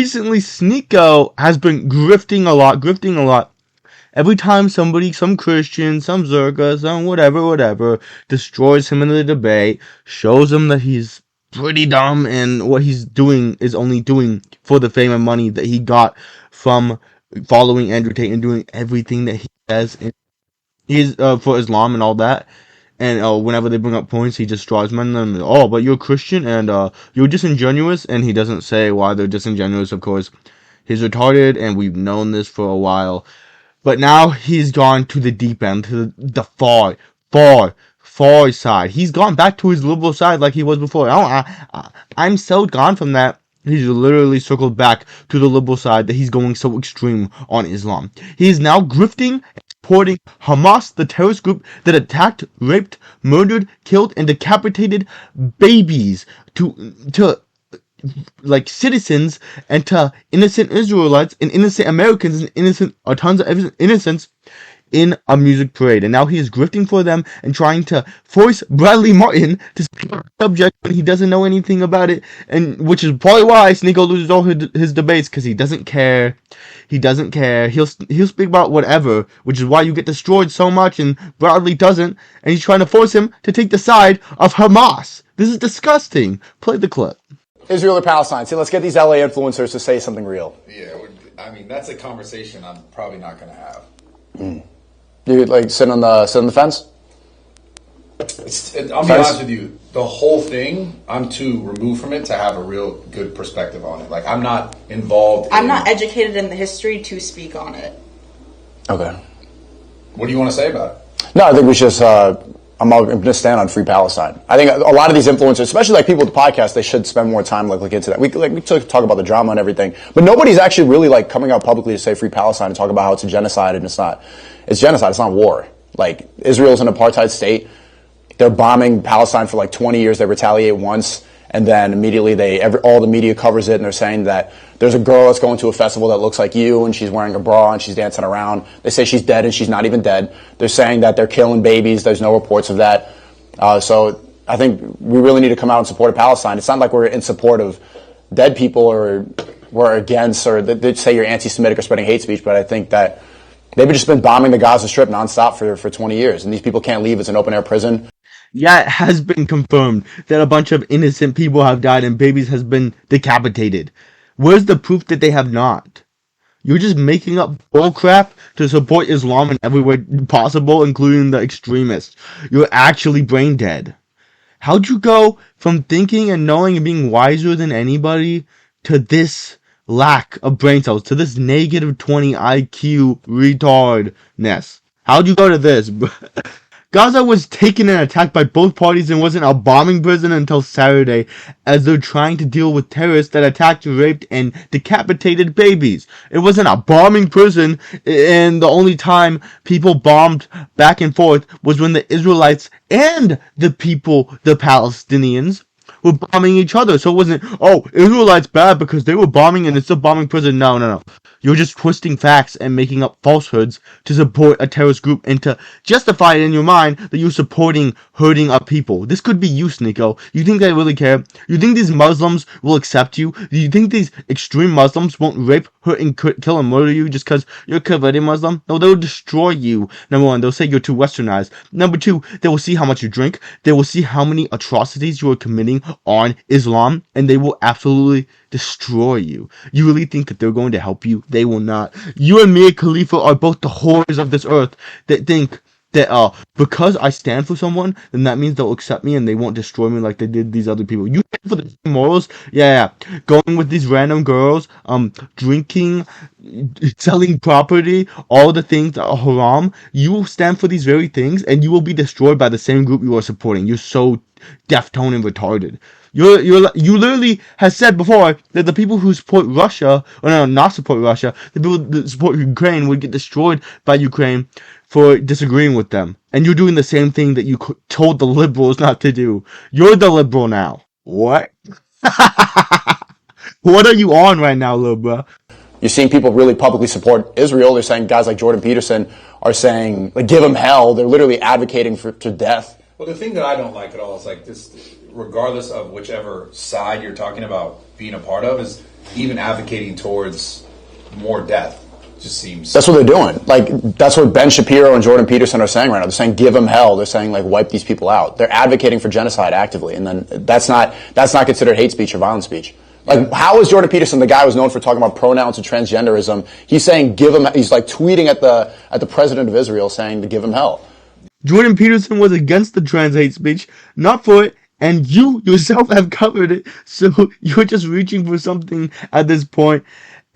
recently SNEAKO has been grifting a lot. Every time somebody, some Christian, some Zerga, some whatever, destroys him in the debate, shows him that he's pretty dumb and what he's doing is only doing for the fame and money that he got from following Andrew Tate and doing everything that he says for Islam and all that. And whenever they bring up points, he just draws men and oh, but you're Christian and you're disingenuous, and he doesn't say why they're disingenuous. Of course, he's retarded, and we've known this for a while. But now he's gone to the deep end, to the far side. He's gone back to his liberal side like he was before. I'm so gone from that. He's literally circled back to the liberal side that he's going so extreme on Islam. He is now grifting and supporting Hamas, the terrorist group that attacked, raped, murdered, killed, and decapitated babies to like citizens and to innocent Israelites and innocent Americans and innocent tons of innocents in a music parade. And now he is grifting for them and trying to force Bradley Martin to speak on the subject when he doesn't know anything about it, and which is probably why SNEAKO loses all his debates, because he doesn't care. He'll speak about whatever, which is why you get destroyed so much, and Bradley doesn't, and he's trying to force him to take the side of Hamas. This is disgusting. Play the clip. Israel or Palestine? See, let's get these LA influencers to say something real. Yeah, I mean, that's a conversation I'm probably not going to have. You like sit on the fence? I'll be honest with you. The whole thing, I'm too removed from it to have a real good perspective on it. Like, I'm not involved. I'm not educated in the history to speak on it. Okay. What do you want to say about it? No, I think we should. I'm going to stand on Free Palestine. I think a lot of these influencers, especially like people with the podcast, they should spend more time look into that. We talk about the drama and everything, but nobody's actually really like coming out publicly to say Free Palestine and talk about how it's a genocide, and it's not. It's genocide. It's not war. Like, Israel's an apartheid state. They're bombing Palestine for like 20 years. They retaliate once, and then immediately all the media covers it, and they're saying that there's a girl that's going to a festival that looks like you, and she's wearing a bra and she's dancing around. They say she's dead, and she's not even dead. They're saying that they're killing babies. There's no reports of that. So I think we really need to come out and support Palestine. It's not like we're in support of dead people or we're against, or they say you're anti-Semitic or spreading hate speech, but I think that they've just been bombing the Gaza Strip nonstop for 20 years, and these people can't leave. It's an open-air prison. Yeah, it has been confirmed that a bunch of innocent people have died and babies has been decapitated. Where's the proof that they have not? You're just making up bullcrap to support Islam in every way possible, including the extremists. You're actually brain dead. How'd you go from thinking and knowing and being wiser than anybody to this lack of brain cells, to this negative 20 IQ retardness? How'd you go to this? Gaza was taken and attacked by both parties and wasn't a bombing prison until Saturday, as they're trying to deal with terrorists that attacked, raped, and decapitated babies. It wasn't a bombing prison, and the only time people bombed back and forth was when the Israelites and the Palestinians, were bombing each other. So it wasn't, oh, Israelites bad because they were bombing and it's a bombing prison. No. You're just twisting facts and making up falsehoods to support a terrorist group and to justify it in your mind that you're supporting hurting up people. This could be you, SNEAKO. You think they really care? You think these Muslims will accept you? Do you think these extreme Muslims won't rape, hurt, and kill and murder you just because you're a converted Muslim? No, they'll destroy you. Number one, they'll say you're too westernized. Number two, they will see how much you drink. They will see how many atrocities you are committing on Islam, and they will absolutely destroy you. You really think that they're going to help you? They will not. You and Mia Khalifa are both the whores of this earth that think that because I stand for someone, then that means they'll accept me and they won't destroy me like they did these other people. You stand for the same morals? Yeah. Going with these random girls, drinking, selling property, all the things that are haram. You will stand for these very things and you will be destroyed by the same group you are supporting. You're so deaf-tone and retarded. You literally has said before that the people who support Russia, or no, not support Russia, the people that support Ukraine would get destroyed by Ukraine for disagreeing with them. And you're doing the same thing that you told the liberals not to do. You're the liberal now. What? What are you on right now, little bro? You're seeing people really publicly support Israel. They're saying guys like Jordan Peterson are saying, like, give them hell. They're literally advocating for death. Well, the thing that I don't like at all is like this, regardless of whichever side you're talking about being a part of, is even advocating towards more death just seems... That's what they're doing. Like, that's what Ben Shapiro and Jordan Peterson are saying right now. They're saying give them hell. They're saying, like, wipe these people out. They're advocating for genocide actively, and then that's not considered hate speech or violent speech. Like, how is Jordan Peterson, the guy who's known for talking about pronouns and transgenderism, he's saying give him, he's like tweeting at the president of Israel saying to give him hell. Jordan Peterson was against the trans hate speech, not for it, and you yourself have covered it, so you're just reaching for something at this point.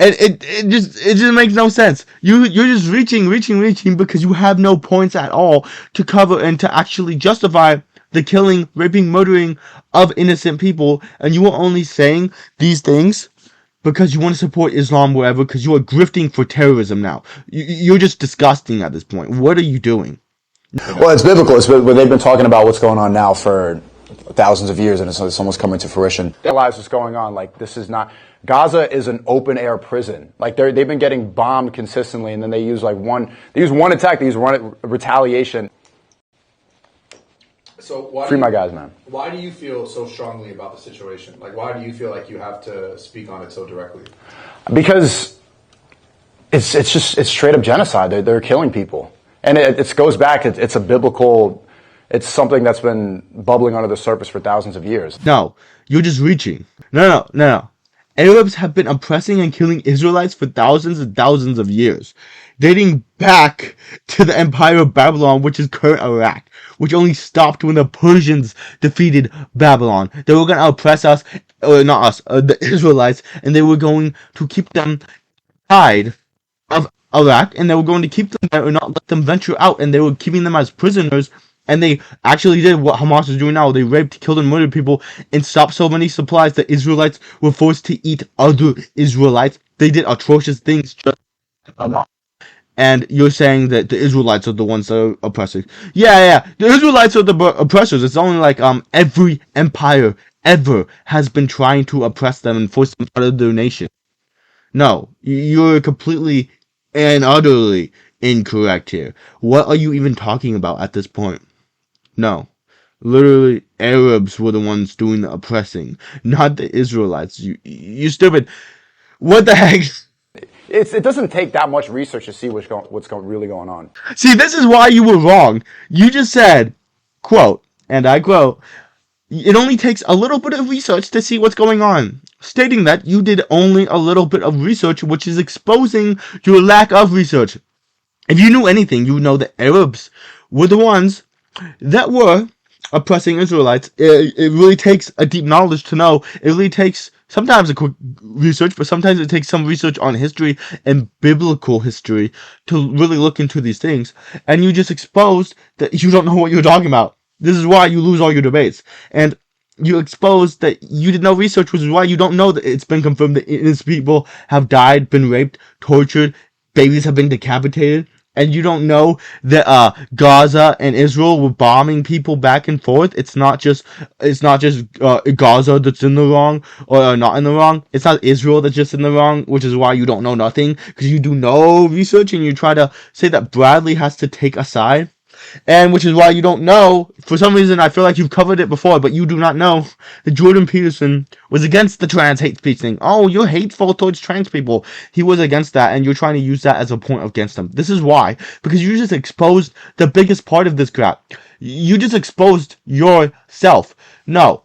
And it just makes no sense. You're just reaching because you have no points at all to cover and to actually justify the killing, raping, murdering of innocent people, and you are only saying these things because you want to support Islam wherever, because you are grifting for terrorism now. You're just disgusting at this point. What are you doing? Well, it's biblical. They've been talking about what's going on now for thousands of years, and it's almost coming to fruition. They realize what's going on. Like, this is not... Gaza is an open-air prison. Like, they've been getting bombed consistently, and then they use one attack, they use one retaliation. So free my guys, man. Why do you feel so strongly about the situation? Like, why do you feel like you have to speak on it so directly? Because it's straight up genocide. They're killing people, and it goes back. It's a biblical. It's something that's been bubbling under the surface for thousands of years. No, you're just reaching. No. Arabs have been oppressing and killing Israelites for thousands and thousands of years, dating back to the Empire of Babylon, which is current Iraq, which only stopped when the Persians defeated Babylon. They were going to oppress us, or not us, the Israelites, and they were going to keep them tied of Iraq, and they were going to keep them there and not let them venture out, and they were keeping them as prisoners. And they actually did what Hamas is doing now. They raped, killed, and murdered people and stopped so many supplies that Israelites were forced to eat other Israelites. They did atrocious things. And you're saying that the Israelites are the ones that are oppressing. Yeah. The Israelites are the oppressors. It's only like every empire ever has been trying to oppress them and force them out of their nation. No, you're completely and utterly incorrect here. What are you even talking about at this point? No, literally, Arabs were the ones doing the oppressing, not the Israelites. You stupid. What the heck? It doesn't take that much research to see what's really going on. See, this is why you were wrong. You just said, quote, and I quote, it only takes a little bit of research to see what's going on. Stating that you did only a little bit of research, which is exposing your lack of research. If you knew anything, you would know that Arabs were the ones that were oppressing Israelites. It really takes a deep knowledge to know. It really takes sometimes a quick research, but sometimes it takes some research on history and biblical history to really look into these things. And you just exposed that you don't know what you're talking about. This is why you lose all your debates. And you exposed that you did no research, which is why you don't know that it's been confirmed that innocent people have died, been raped, tortured, babies have been decapitated. And you don't know that Gaza and Israel were bombing people back and forth. It's not just Gaza that's in the wrong or not in the wrong. It's not Israel that's just in the wrong, which is why you don't know nothing, because you do no research and you try to say that Bradley has to take a side. And which is why you don't know. For some reason, I feel like you've covered it before, but you do not know that Jordan Peterson was against the trans hate speech thing. Oh, you're hateful towards trans people. He was against that, and you're trying to use that as a point against him. This is why. Because you just exposed the biggest part of this crap. You just exposed yourself. No,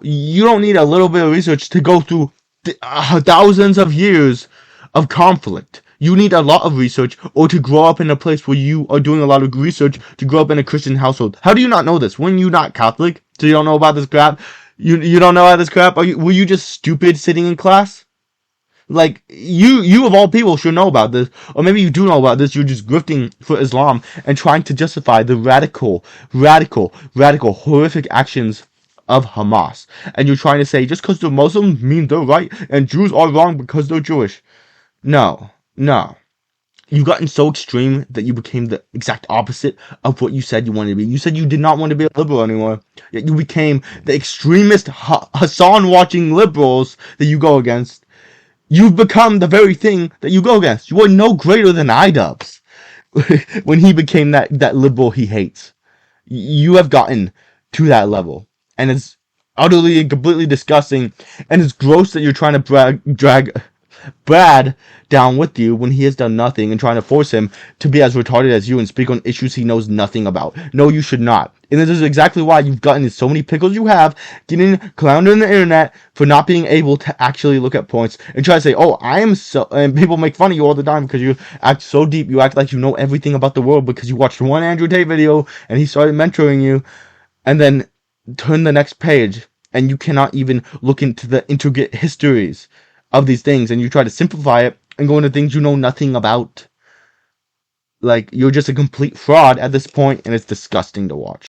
you don't need a little bit of research to go through thousands of years of conflict. You need a lot of research, or to grow up in a place where you are doing a lot of research, to grow up in a Christian household. How do you not know this? When you're not Catholic, so you don't know about this crap? You don't know about this crap? Were you just stupid sitting in class? Like, you of all people should know about this. Or maybe you do know about this, you're just grifting for Islam and trying to justify the radical, horrific actions of Hamas. And you're trying to say, just because they're Muslims mean they're right, and Jews are wrong because they're Jewish. No. You've gotten so extreme that you became the exact opposite of what you said you wanted to be. You said you did not want to be a liberal anymore. Yet you became the extremist Hassan-watching liberals that you go against. You've become the very thing that you go against. You are no greater than iDubbbz when he became that liberal he hates. You have gotten to that level. And it's utterly and completely disgusting, and it's gross that you're trying to drag Brad down with you when he has done nothing, and trying to force him to be as retarded as you and speak on issues he knows nothing about. No, you should not. And this is exactly why you've gotten in so many pickles you have, getting clowned on the internet for not being able to actually look at points and try to say, oh, I am so, and people make fun of you all the time because you act so deep, you act like you know everything about the world because you watched one Andrew Tate video and he started mentoring you, and then turn the next page and you cannot even look into the intricate histories of these things, and you try to simplify it and go into things you know nothing about. Like, you're just a complete fraud at this point, and it's disgusting to watch.